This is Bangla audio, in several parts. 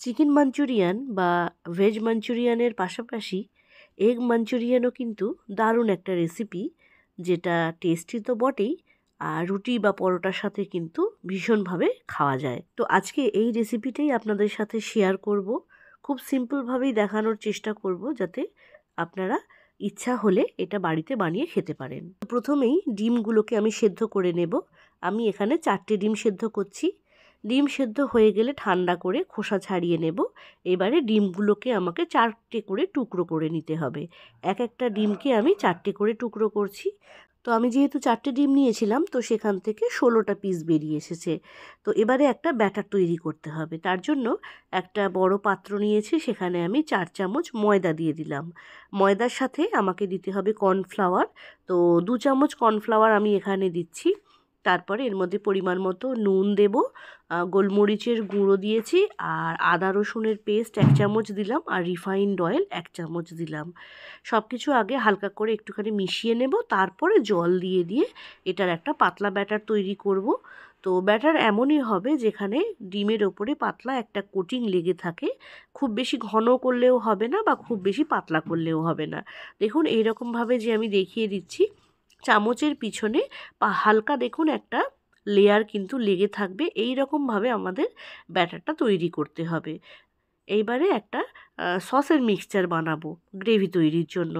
চিকেন মাঞ্চুরিয়ান বা ভেজ মাঞ্চুরিয়ানের পাশাপাশি এগ মাঞ্চুরিয়ানও কিন্তু দারুণ একটা রেসিপি, যেটা টেস্টি তো বটেই, আর রুটি বা পরোটার সাথে কিন্তু ভীষণভাবে খাওয়া যায়। তো আজকে এই রেসিপিটাই আপনাদের সাথে শেয়ার করব। খুব সিম্পলভাবেই দেখানোর চেষ্টা করব, যাতে আপনারা ইচ্ছা হলে এটা বাড়িতে বানিয়ে খেতে পারেন। তো প্রথমেই ডিমগুলোকে আমি সেদ্ধ করে নেব। আমি এখানে 4টে ডিম সেদ্ধ করছি। ডিম সেদ্ধ হয়ে গেলে ঠান্ডা করে খোসা ছাড়িয়ে নেব। এবারে ডিমগুলোকে আমাকে 4টে করে টুকরো করে নিতে হবে। এক একটা ডিমকে আমি 4টে করে টুকরো করছি। তো আমি যেহেতু 4টে ডিম নিয়েছিলাম, তো সেখান থেকে 16টা পিস বেরিয়ে এসেছে। তো এবারে একটা ব্যাটার তৈরি করতে হবে। তার জন্য একটা বড় পাত্র নিয়েছি, সেখানে আমি 4 চামচ ময়দা দিয়ে দিলাম। ময়দার সাথে আমাকে দিতে হবে কর্নফ্লাওয়ার। তো 2 চামচ কর্নফ্লাওয়ার আমি এখানে দিচ্ছি। তারপরে এর মধ্যে পরিমাণ মতো নুন দেব, গোলমরিচের গুঁড়ো দিয়েছি, আর আদা রসুনের পেস্ট 1 চামচ দিলাম, আর রিফাইন্ড অয়েল 1 চামচ দিলাম। সব কিছু আগে হালকা করে একটুখানি মিশিয়ে নেব, তারপরে জল দিয়ে দিয়ে এটার একটা পাতলা ব্যাটার তৈরি করব। তো ব্যাটার এমনই হবে যেখানে ডিমের ওপরে পাতলা একটা কোটিং লেগে থাকে। খুব বেশি ঘন করলেও হবে না, বা খুব বেশি পাতলা করলেও হবে না। দেখুন এইরকমভাবে যে আমি দেখিয়ে দিচ্ছি, চামচের পিছনে হালকা দেখুন একটা লেয়ার কিন্তু লেগে থাকবে। এই রকমভাবে আমাদের ব্যাটারটা তৈরি করতে হবে। এইবারে একটা সসের মিক্সচার বানাবো গ্রেভি তৈরির জন্য।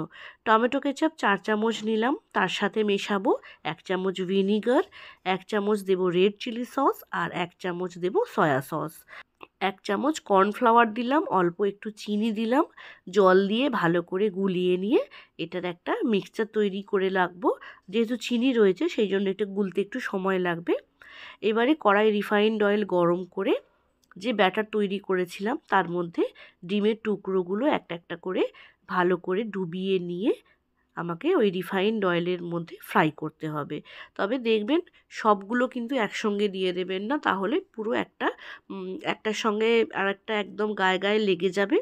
টমেটো কেচাপ 4 চামচ নিলাম, তার সাথে মেশাবো 1 চামচ ভিনিগার, 1 চামচ দেবো রেড চিলি সস, আর 1 চামচ দেবো সয়া সস। 1 চামচ কর্নফ্লাওয়ার দিলাম, অল্প একটু চিনি দিলাম, জল দিয়ে ভালো করে গুলিয়ে নিয়ে এটার একটা মিক্সচার তৈরি করে রাখবো। যেহেতু চিনি রয়েছে সেই জন্য এটা গুলতে একটু সময় লাগবে। এবারে কড়াই রিফাইন্ড অয়েল গরম করে যে ব্যাটার তৈরি করেছিলাম তার মধ্যে ডিমের টুকরোগুলো একটা একটা করে ভালো করে ডুবিয়ে নিয়ে আমাকে ওই রিফাইন্ড অয়েলের মধ্যে ফ্রাই করতে হবে। তবে দেখবেন সবগুলো কিন্তু একসঙ্গে দিয়ে দেবেন না, তাহলে পুরো একটার সঙ্গে আর একটা একদম গায়ে গায়ে লেগে যাবে।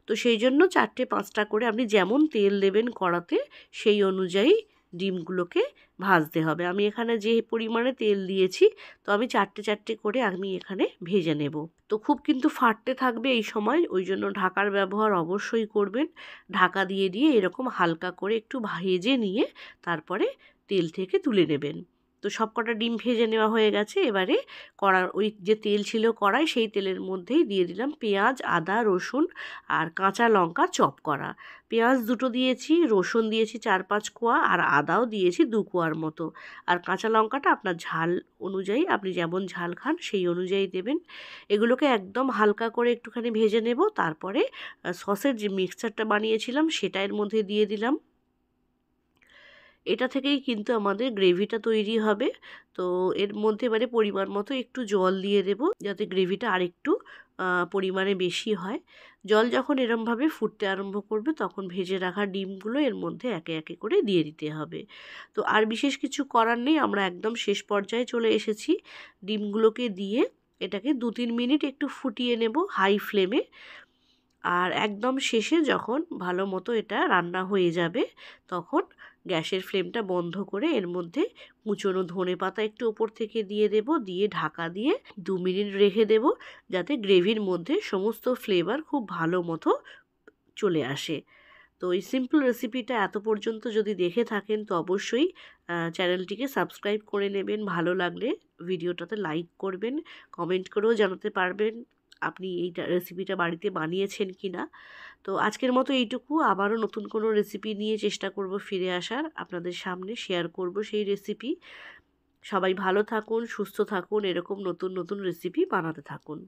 তো সেই জন্য 4টে-5টা করে আপনি যেমন তেল দেবেন কড়াতে, সেই অনুযায়ী ডিমগুলোকে ভাজতে হবে। আমি এখানে যে পরিমাণে তেল দিয়েছি, তো আমি 4টে করে আমি এখানে ভেজে নেব। তো খুব কিন্তু ফাটতে থাকবে এই সময়, ওই জন্য ঢাকার ব্যবহার অবশ্যই করবেন। ঢাকা দিয়ে দিয়ে এরকম হালকা করে একটু ভেজে নিয়ে তারপরে তেল থেকে তুলে নেবেন। তো সবকটা ডিম ভেজে নেওয়া হয়ে গেছে। এবারে ওই যে তেল ছিল কড়াই, সেই তেলের মধ্যেই দিয়ে দিলাম পেঁয়াজ, আদা, রসুন আর কাঁচা লঙ্কা চপ করা। পেঁয়াজ 2টো দিয়েছি, রসুন দিয়েছি 4-5 কোয়া, আর আদাও দিয়েছি 2 কোয়ার মতো। আর কাঁচা লঙ্কাটা আপনার ঝাল অনুযায়ী, আপনি যেমন ঝাল খান সেই অনুযায়ী দেবেন। এগুলোকে একদম হালকা করে একটুখানি ভেজে নেব। তারপরে সসের যে মিক্সচারটা বানিয়েছিলাম সেটা এর মধ্যে দিয়ে দিলাম। এটা থেকেই কিন্তু আমাদের গ্রেভিটা তৈরি হবে। তো এর মধ্যে এবারে পরিমাণ মতো একটু জল দিয়ে দেব, যাতে গ্রেভিটা আরেকটু পরিমাণে বেশি হয়। জল যখন এরমভাবে ফুটতে আরম্ভ করবে, তখন ভেজে রাখা ডিমগুলো এর মধ্যে একে একে করে দিয়ে দিতে হবে। তো আর বিশেষ কিছু করার নেই, আমরা একদম শেষ পর্যায়ে চলে এসেছি। ডিমগুলোকে দিয়ে এটাকে 2-3 মিনিট একটু ফুটিয়ে নেব হাই ফ্লেমে। আর একদম শেষে যখন ভালো মতো এটা রান্না হয়ে যাবে, তখন গ্যাসের ফ্লেমটা বন্ধ করে এর মধ্যে কুচনো ধনেপাতা একটু ওপর থেকে দিয়ে দেব, দিয়ে ঢাকা দিয়ে 2 মিনিট রেখে দেব, যাতে গ্রেভির মধ্যে সমস্ত ফ্লেভার খুব ভালো মতো চলে আসে। তো এই সিম্পল রেসিপিটা এত পর্যন্ত যদি দেখে থাকেন, তো অবশ্যই চ্যানেলটিকে সাবস্ক্রাইব করে নেবেন। ভালো লাগলে ভিডিওটাতে লাইক করবেন, কমেন্ট করেও জানাতে পারবেন আপনি এই রেসিপিটা বাড়িতে বানিয়েছেন কি না। তো আজকের মতো এইটুকু। আবারও নতুন কোনো রেসিপি নিয়ে চেষ্টা করব ফিরে আসার, আপনাদের সামনে শেয়ার করব সেই রেসিপি। সবাই ভালো থাকুন, সুস্থ থাকুন, এরকম নতুন নতুন রেসিপি বানাতে থাকুন।